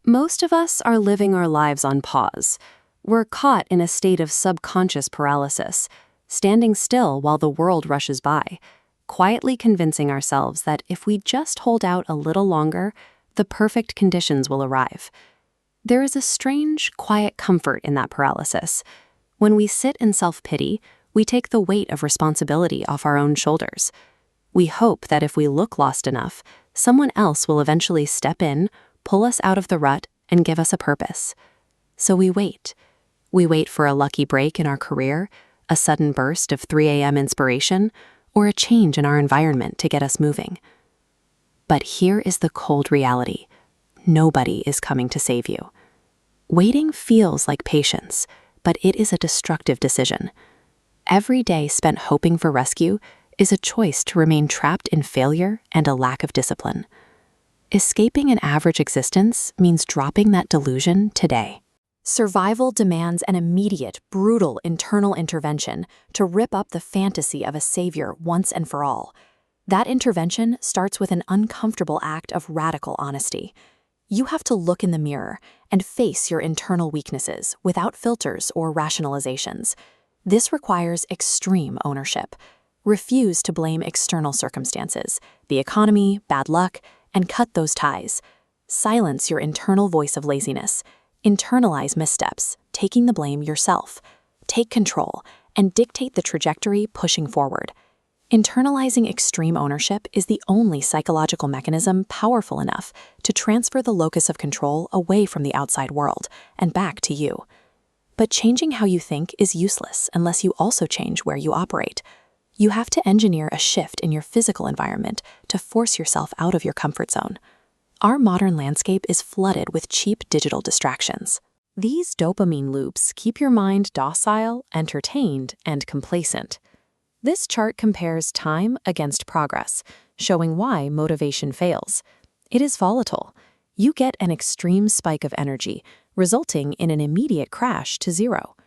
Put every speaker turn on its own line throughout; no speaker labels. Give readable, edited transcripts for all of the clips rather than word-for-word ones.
Most of us are living our lives on pause. We're caught in a state of subconscious paralysis, standing still while the world rushes by, quietly convincing ourselves that if we just hold out a little longer, the perfect conditions will arrive. There is a strange, quiet comfort in that paralysis. When we sit in self-pity, we take the weight of responsibility off our own shoulders. We hope that if we look lost enough, someone else will eventually step in, pull us out of the rut, and give us a purpose. So we wait. We wait for a lucky break in our career, a sudden burst of 3 a.m. inspiration, or a change in our environment to get us moving. But here is the cold reality. Nobody is coming to save you. Waiting feels like patience, but it is a destructive decision. Every day spent hoping for rescue is a choice to remain trapped in failure and a lack of discipline. Escaping an average existence means dropping that delusion today. Survival demands an immediate, brutal internal intervention to rip up the fantasy of a savior once and for all. That intervention starts with an uncomfortable act of radical honesty. You have to look in the mirror and face your internal weaknesses without filters or rationalizations. This requires extreme ownership. Refuse to blame external circumstances, the economy, bad luck, and cut those ties. Silence your internal voice of laziness. Internalize missteps, taking the blame yourself. Take control and dictate the trajectory pushing forward. Internalizing extreme ownership is the only psychological mechanism powerful enough to transfer the locus of control away from the outside world and back to you. But changing how you think is useless unless you also change where you operate. You have to engineer a shift in your physical environment to force yourself out of your comfort zone. Our modern landscape is flooded with cheap digital distractions. These dopamine loops keep your mind docile, entertained, and complacent. This chart compares time against progress, showing why motivation fails. It is volatile. You get an extreme spike of energy, resulting in an immediate crash to zero.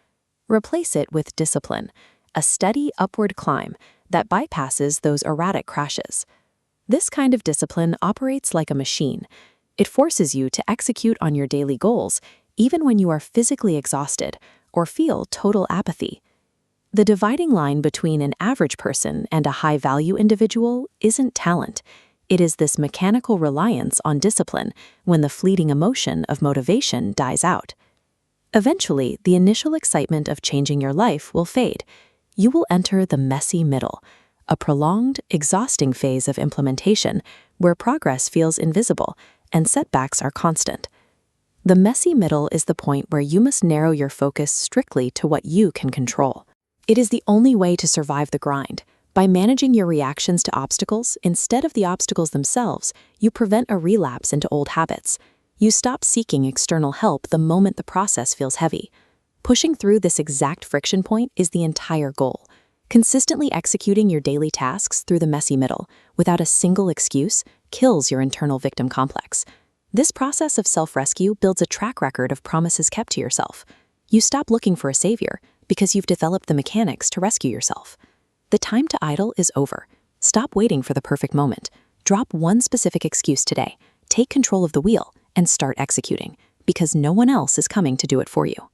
Replace it with discipline, a steady upward climb that bypasses those erratic crashes. This kind of discipline operates like a machine. It forces you to execute on your daily goals, even when you are physically exhausted or feel total apathy. The dividing line between an average person and a high-value individual isn't talent. It is this mechanical reliance on discipline when the fleeting emotion of motivation dies out. Eventually, the initial excitement of changing your life will fade. You will enter the messy middle, a prolonged, exhausting phase of implementation where progress feels invisible and setbacks are constant. The messy middle is the point where you must narrow your focus strictly to what you can control. It is the only way to survive the grind. By managing your reactions to obstacles instead of the obstacles themselves, you prevent a relapse into old habits. You stop seeking external help the moment the process feels heavy. Pushing through this exact friction point is the entire goal. Consistently executing your daily tasks through the messy middle, without a single excuse, kills your internal victim complex. This process of self-rescue builds a track record of promises kept to yourself. You stop looking for a savior because you've developed the mechanics to rescue yourself. The time to idle is over. Stop waiting for the perfect moment. Drop one specific excuse today. Take control of the wheel and start executing, because no one else is coming to do it for you.